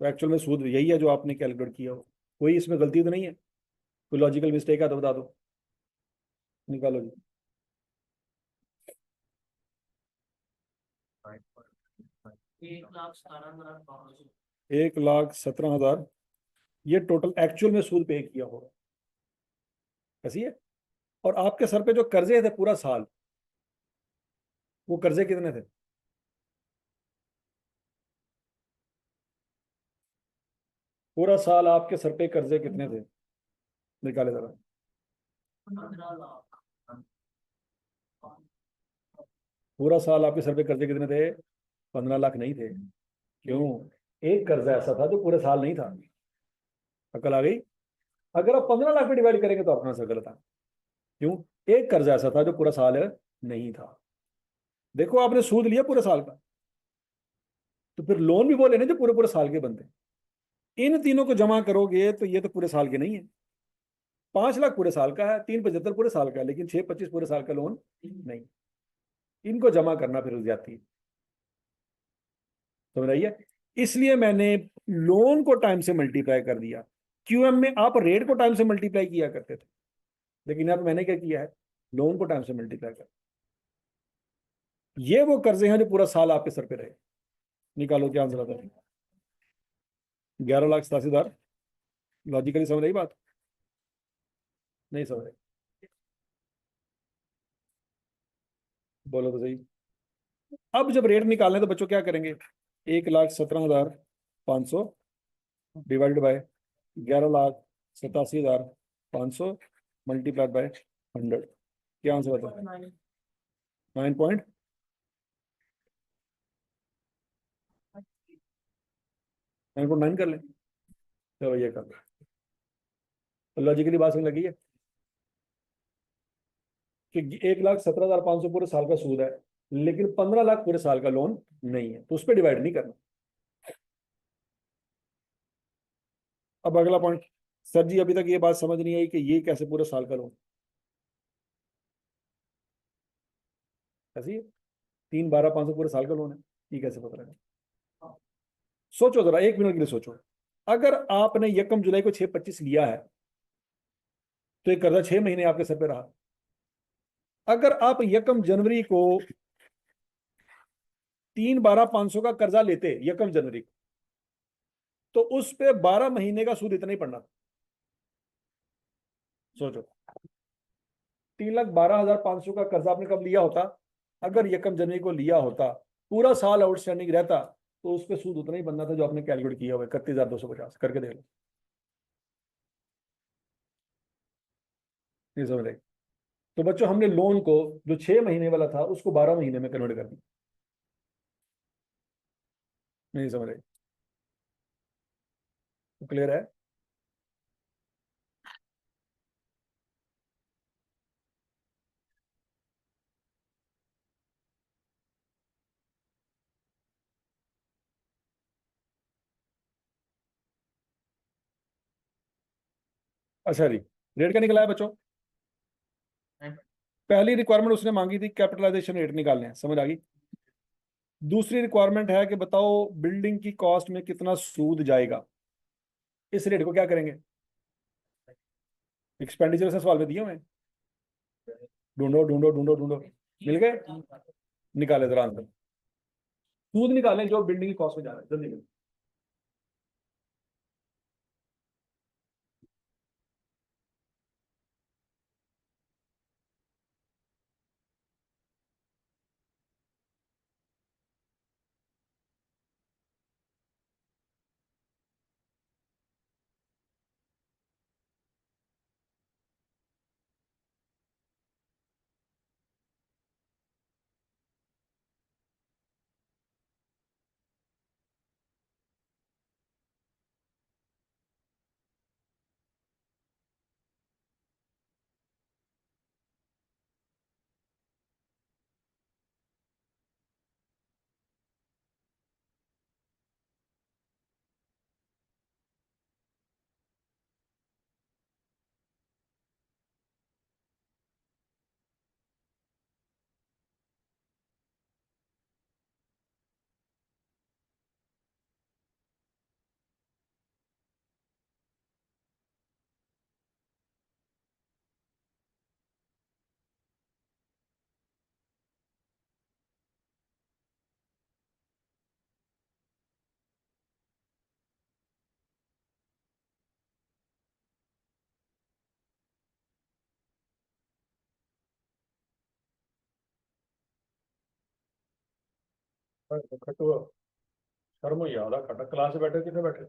तो एक्चुअल में सूद यही है जो आपने कैलकुलेट किया हो। कोई इसमें गलती तो नहीं है? कोई लॉजिकल मिस्टेक है तो बता दो, निकालो जी। 1,17,000 ये टोटल एक्चुअल में सूद पे किया होगा, ऐसी है। और आपके सर पे जो कर्जे थे पूरा साल, वो कर्जे कितने थे? पूरा साल आपके सर पे कर्जे कितने थे? निकाले जरा। पूरा साल आपके सर पे कर्जे कितने थे? 15 लाख नहीं थे। क्यों? एक कर्जा ऐसा था जो पूरे साल नहीं था। अकल आ गई? अगर आप 15 लाख पे डिवाइड करेंगे तो अपना आंसर गलत है। क्यों? एक कर्जा ऐसा था जो पूरा साल नहीं था। देखो आपने सूद लिया पूरे साल का, तो फिर लोन भी वो लेने जो पूरे पूरे साल के बनते हैं। इन तीनों को जमा करोगे तो ये तो पूरे साल के नहीं है। 5 लाख पूरे साल का है, 375 पूरे साल का है, लेकिन 625 पूरे साल का लोन नहीं। इनको जमा करना फिर ज्यादती है। समझ रही है? इसलिए मैंने लोन को टाइम से मल्टीप्लाई कर दिया। क्यूएम में आप रेट को टाइम से मल्टीप्लाई किया करते थे, लेकिन यहाँ पे मैंने क्या किया है? लोन को टाइम से मल्टीप्लाई कर। ये वो कर्जे हैं जो पूरा साल आपके सर पे रहे। निकालो क्या आंसर आता है? 11,87,000। लॉजिकली समझ रही बात? नहीं समझ रही? बोलो तो सही। अब जब रेट निकालने तो बच्चों क्या करेंगे, 1,17,500 डिवाइडेड बाय 11,87,500 मल्टीप्लाइड बाय 100। क्या आंसर आता है? 9.9 कर लें। चलो ये कर लो। तो लॉजिकली बात समझ लगी है कि 1,17,500 पूरे साल का सूद है, लेकिन 15 लाख पूरे साल का लोन नहीं है, तो उस पर डिवाइड नहीं करना। अब अगला पॉइंट, सर जी अभी तक ये बात समझ नहीं आई कि ये कैसे पूरे साल का लोन, ऐसे ही है? 3, 12, 500 पूरे साल का लोन है, ये कैसे पता लगा? सोचो जरा, 1 मिनट के लिए सोचो। अगर आपने यकम जुलाई को 6,25 लिया है, तो ये कर्जा 6 महीने आपके सर पे रहा। अगर आप यकम जनवरी को 3, 12, 500 का कर्जा लेते यकम जनवरी को, तो उस पे 12 महीने का सूद इतना ही पड़ना था। सोचो, 3,12,500 का कर्जा आपने कब लिया होता? अगर यकम जनवरी को लिया होता, पूरा साल आउटस्टैंडिंग रहता, तो उस पे सूद उतना ही बनना था जो आपने कैलकुलेट किया हुआ है, 31,250 करके देख लो। नहीं समझ रहे? तो बच्चों हमने लोन को, जो 6 महीने वाला था, उसको 12 महीने में कन्वर्ट कर दिया। नहीं समझ रहे? तो क्लियर है? अच्छा जी, रेट क्या निकला है बच्चों? पहली रिक्वायरमेंट उसने मांगी थी कैपिटलाइजेशन रेट निकालने हैं, समझ आ गई। दूसरी रिक्वायरमेंट है कि बताओ बिल्डिंग की कॉस्ट में कितना सूद जाएगा। इस रेट को क्या करेंगे? एक्सपेंडिचर से सवाल में दिए हुए, ढूंढो ढूंढो ढूंढो ढूंढो, मिल गए? निकाले जरा आंसर, सूद निकालें जो बिल्डिंग की कॉस्ट में जा रहा है, जल्दी जल्दी। खट्टू, शर्म ही आ रहा, खट्टा क्लास में बैठे कितने बैठे?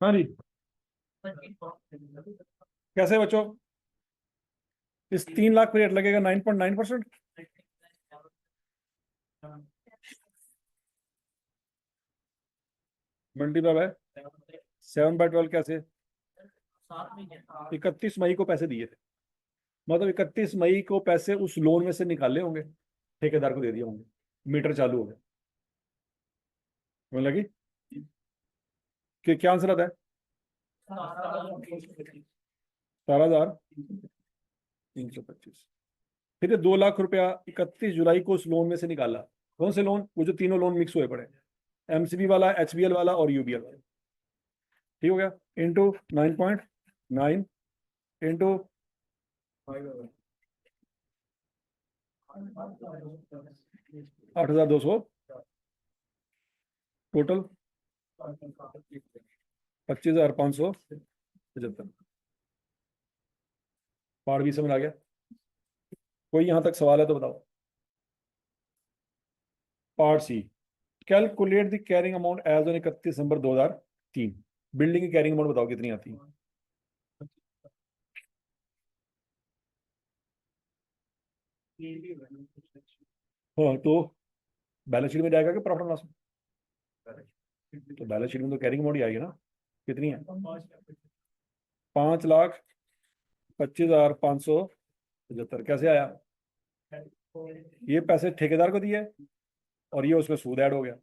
हाँ जी, कैसे बच्चों? इस 3 लाख पर रेट लगेगा 9.9%। मल्टीप्लाई बाय 7/12 कैसे? 31 मई को पैसे दिए थे, मतलब 31 मई को पैसे उस लोन में से निकाले होंगे, ठेकेदार को दे दिए होंगे, मीटर चालू हो गया। समझ लगी कि क्या आंसर आता है? 17,325। फिर ये 2 लाख रुपया 31 जुलाई को उस लोन में से निकाला। कौन से लोन? वो जो तीनों लोन मिक्स हुए पड़े, एमसीबी वाला, एचबीएल वाला और यूबीएल वाला। ठीक हो गया? Into 9.9 into 8,200, total 25,575। पार्ट भी समझ आ गया? कोई यहां तक सवाल है तो बताओ। Part C, calculate the carrying amount as on 31 December 2003। Building की कैरिंग अमाउंट बताओ कितनी आती है? हाँ, तो बैलेंस शीट में जाएगा कि प्रॉफिट लॉस में? तो बैलेंस शीट में तो कैरिंग अमाउंट ही आएगी ना। कितनी है? 5,25,575। कैसे आया? ये पैसे ठेकेदार को दिए और ये उसमें सूद ऐड हो गया।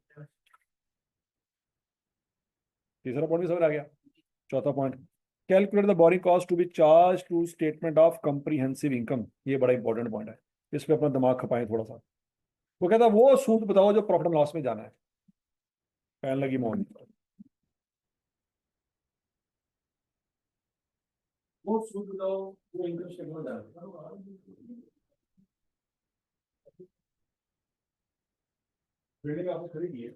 तीसरा पॉइंट भी समझ आ गया। चौथा point, calculate the borrowing cost to be charge to statement of comprehensive income. ये बड़ा इंपॉर्टेंट पॉइंट है, इस पे अपना दिमाग खपाएं थोड़ा सा। वो कहता है वो सूद बताओ जो प्रॉफिट एंड लॉस में जाना है। पैन लगी मोहन। वो सूद बताओ जो इनकम स्टेटमेंट में जाना है। बिल्डिंग आपने खरीदी है,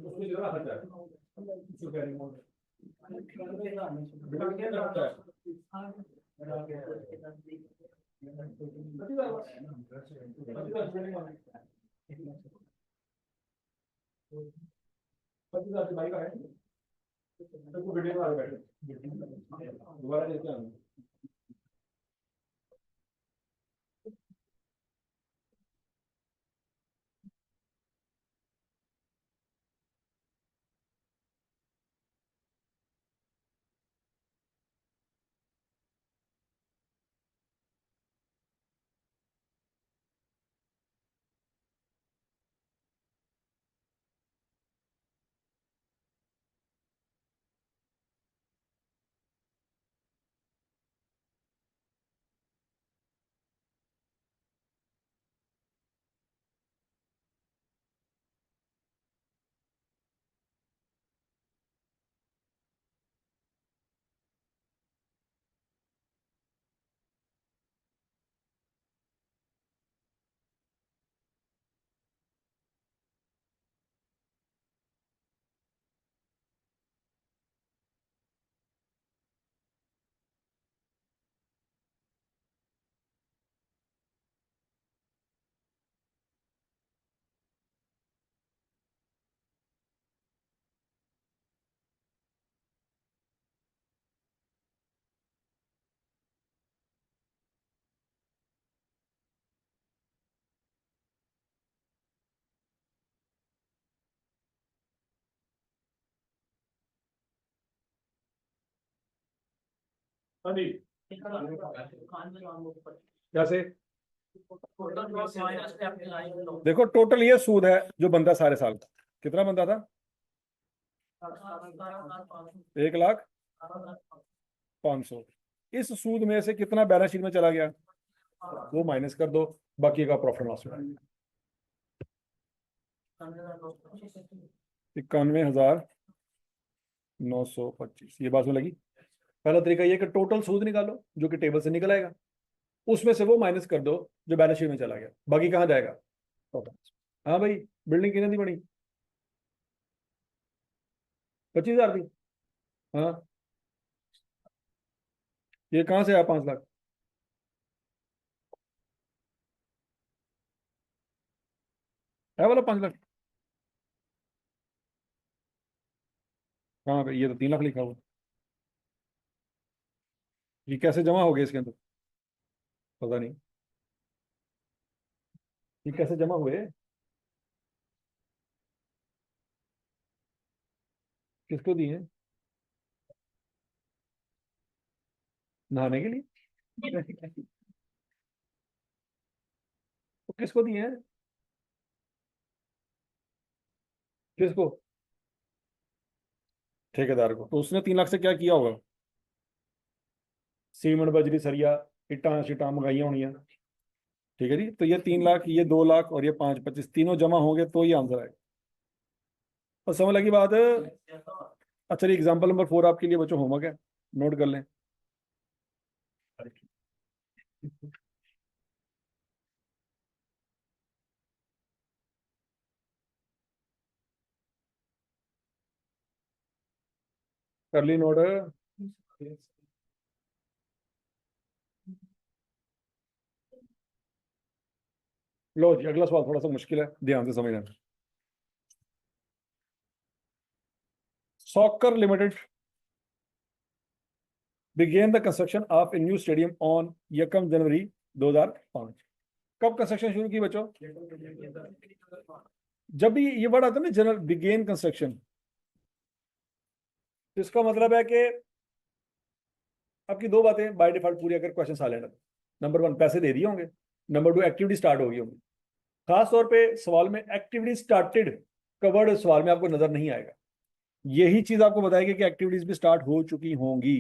उसमें जो है खर्चा है, उसको कैरिंग अमाउंट बिल्डिंग क्या खर्चा है? 25,000 बिल्डिंग वाले। 25,000 की बाइक है तो बिल्डिंग वाले बैठे दोबारा लेके आना। हाँ जी, कैसे? देखो टोटल ये सूद है जो बनता सारे साल का। कितना बनता था? 1,05,000। इस सूद में से कितना बैलेंस शीट में चला गया वो माइनस कर दो, बाकी का प्रॉफिट लॉस में। 91,925। ये बात में लगी। पहला तरीका ये कि टोटल सूद निकालो जो कि टेबल से निकल आएगा, उसमें से वो माइनस कर दो जो बैलेंस शीट में चला गया, बाकी कहाँ जाएगा? प्रॉफिट। हाँ भाई, बिल्डिंग कितने दी बनी? 25,000 दी। हाँ, ये कहाँ से आया 5 लाख? है वाला 5 लाख। कहाँ पे? ये तो 3 लाख लिखा हुआ। ये कैसे जमा हो गए इसके अंदर? पता नहीं ये कैसे जमा हुए। किसको दिए? नहाने के लिए? तो किसको दिए हैं? किसको? ठेकेदार को। तो उसने 3 लाख से क्या किया होगा? सीमेंट बजरी सरिया इट्टा शिटा मंगाई होनी है। ठीक है जी, तो ये 3 लाख, ये 2 लाख और ये 5 25 तीनों जमा होंगे तो ये आंसर आएगा। और समझ लगी बात है? अच्छा, एग्जाम्पल नंबर 4 आपके लिए बच्चों होमवर्क है, नोट कर लें। कर ली नोट? लो जी, अगला सवाल थोड़ा सा मुश्किल है, ध्यान से समझना। Soccer limited began the construction of a new stadium on 1 जनवरी 2005। कब कंस्ट्रक्शन शुरू की बच्चों? जब भी ये वर्ड आता है ना, जनरल बिगेन कंस्ट्रक्शन, तो इसका मतलब है कि आपकी दो बातें बाय डिफॉल्ट पूरी अगर क्वेश्चन आ लेना। नंबर 1, पैसे दे दिए होंगे। नंबर 2, एक्टिविटी स्टार्ट होगी होंगी। खास तौर पे सवाल में एक्टिविटी स्टार्टेड कवर्ड सवाल में आपको नजर नहीं आएगा। यही चीज आपको बताएगी कि एक्टिविटीज भी स्टार्ट हो चुकी होंगी।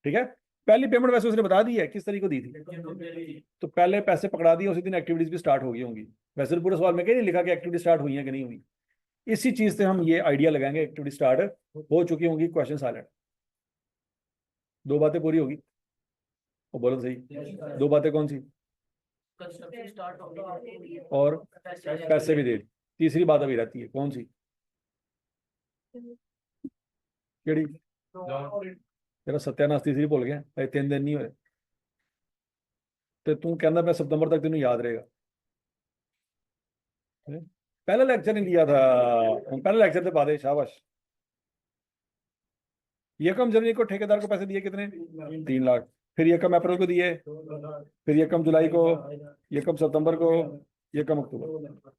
ठीक है। पहली पेमेंट वैसे उसने बता दी है, किस तरीके को दी थी। तो पहले पैसे पकड़ा दिए, उसी दिन एक्टिविटीज भी स्टार्ट हो गई होंगी। वैसे तो पूरे सवाल में कहीं नहीं लिखा कि एक्टिविटी स्टार्ट हुई है कि नहीं हुई। इसी चीज से हम ये आइडिया लगाएंगे एक्टिविटी स्टार्ट हो चुकी होंगी, क्वेश्चन साइलेंट। दो बातें पूरी होगी। वो बोलो तो सही, दो बातें कौन सी? और पैसे भी दे दी। तीसरी बात अभी रहती है, कौन सी? केड़ी? तेरा सत्यानाश तीसरी भूल गया, अरे 3 दिन नहीं हुए। तो तू कहना मैं सितंबर तक तेन याद रहेगा। पहला लेक्चर नहीं लिया था? पहले लेक्चर से पा दे, शाबाश। यकम जनवरी को ठेकेदार को पैसे दिए कितने? 3 लाख। फिर यकम अप्रैल को दिए, फिर यकम जुलाई को, यकम सितंबर को, यकम अक्टूबर।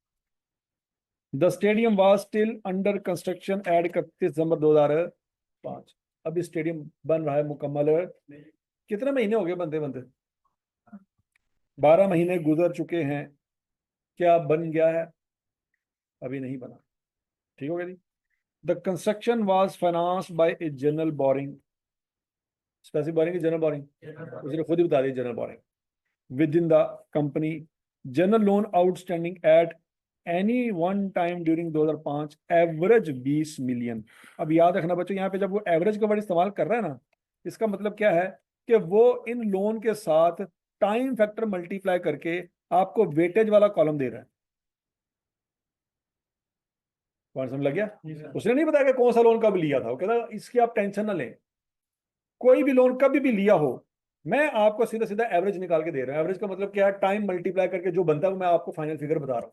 The stadium was still under construction at 31 December 2005। अभी स्टेडियम बन रहा है मुकम्मल। कितने महीने हो गए बनते बनते? 12 महीने गुजर चुके हैं। क्या बन गया है? अभी नहीं बना। ठीक हो गया जी। The construction was financed by a general borrowing. Specific borrowing की जनरल बोरिंग, उसने खुद ही बता दी general borrowing. Within the company, general loan outstanding at any one time during 2005 average 20 million. अब याद रखना बच्चों, यहाँ पे जब वो एवरेज का वर्ड इस्तेमाल कर रहा है ना, इसका मतलब क्या है कि वो इन लोन के साथ टाइम फैक्टर मल्टीप्लाई करके आपको वेटेज वाला कॉलम दे रहा है। पॉइंट समझ लग गया? उसने नहीं बताया कि कौन सा लोन कब लिया था, वो कहता इसकी आप टेंशन ना लें, कोई भी लोन कभी भी लिया हो, मैं आपको सीधा सीधा एवरेज निकाल के दे रहा हूं। एवरेज का मतलब क्या है? टाइम मल्टीप्लाई करके जो बनता है वो मैं आपको फाइनल फिगर बता रहा हूं।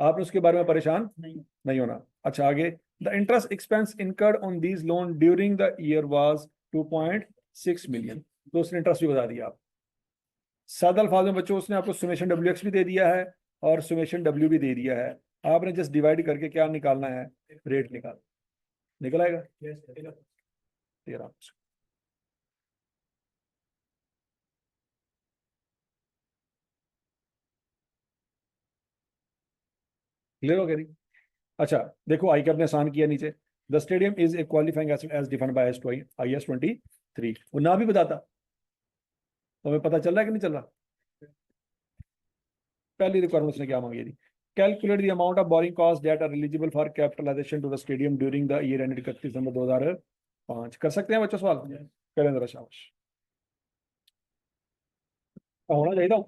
आपने उसके बारे में परेशान नहीं होना। अच्छा, आगे। The interest expense incurred on these loan during the year was 2.6 million. तो उसने इंटरेस्ट भी बता दिया आप। सादा अल्फाज में बच्चों उसने आपको सुमेशन डब्ल्यू एक्स भी दे दिया है और सुमेशन डब्ल्यू भी दे दिया है। आपने जस्ट डिवाइड करके क्या निकालना है? रेट निकल आएगा। 13। क्लियर हो गया नहीं? अच्छा, देखो आई के अपने आसान किया नीचे। The stadium is a qualifying asset as defined by IS 23। वो ना भी बताता तो हमें पता चल रहा है कि नहीं चल रहा? पहली रिक्वायरमेंट ने क्या मांगी थी? Calculate the amount of borrowing cost that are eligible for capitalisation to the stadium during the year ended 31 December 2005। कर सकते हैं बच्चों सवाल? करें जरा, शाबाश। होना चाहिए था।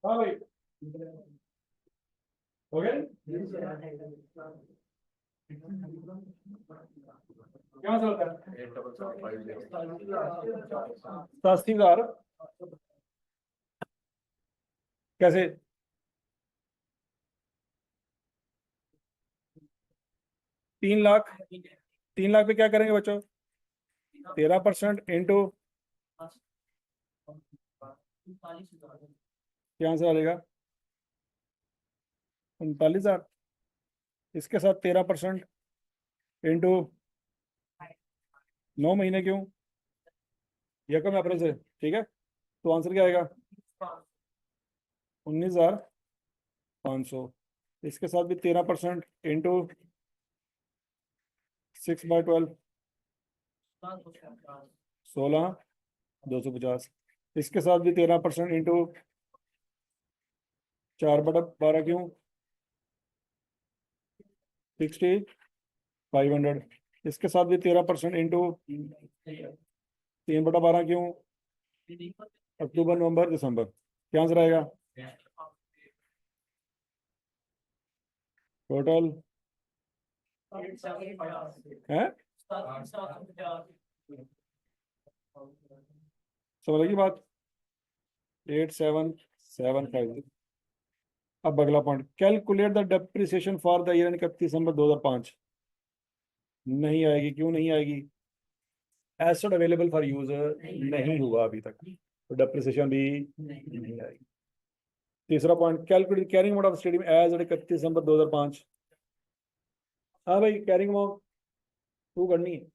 हाँ भाई हो गया क्या चलता है 87,000 कैसे 3 लाख 3 लाख पे क्या करेंगे बच्चों 13% इंटू क्या आंसर आ जाएगा 39,000 इसके साथ 13% इंटू 9 महीने क्यों यह कम अप्रैल से ठीक है तो आंसर क्या आएगा 19,500 इसके साथ भी 13% इंटू 6/12 16,250 इसके साथ भी 13% इंटू 4/12 क्यों 60,500 इसके साथ भी 13% इंटू 3/12 क्यों अक्टूबर नवंबर दिसंबर क्या आंसर आएगा टोटल है समझ लगी बात 87,750 अब अगला point calculate the depreciation for the year 31 December 2005 नहीं आएगी क्यों नहीं आएगी एसेट अवेलेबल फॉर यूजर नहीं हुआ अभी तक तो डेप्रिसिएशन भी नहीं आएगी तीसरा point calculate carrying amount of stadium as 31 December 2005 हाँ भाई कैरिंग अमाउंट टू करनी है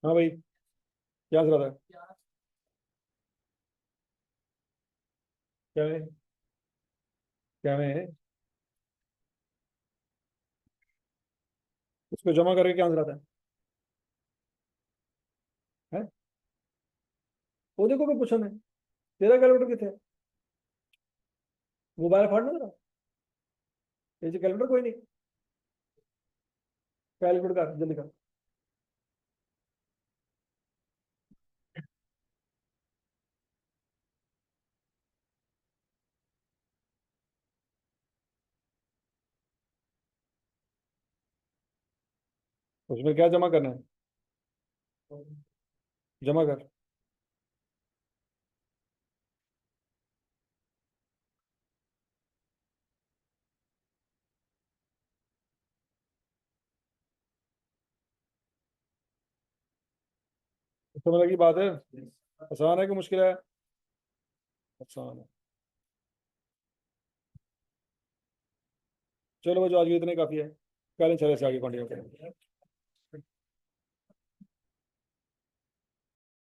हाँ भाई क्या जरूरत है क्या है क्या है उसको जमा करके क्या आंसर आता है वो देखो मैं पूछा नहीं तेरा कैलकुलेटर कितने है मोबाइल फाड़ना तेरा ये कैलकुलेटर कोई नहीं कैलकुलेटर कर जल्दी कर उसमें क्या जमा करना है जमा कर समझ लगी बात है आसान है कि मुश्किल है आसान है चलो बच्चों आज के इतने काफी है कल इंशाल्लाह से आगे कंटिन्यू करेंगे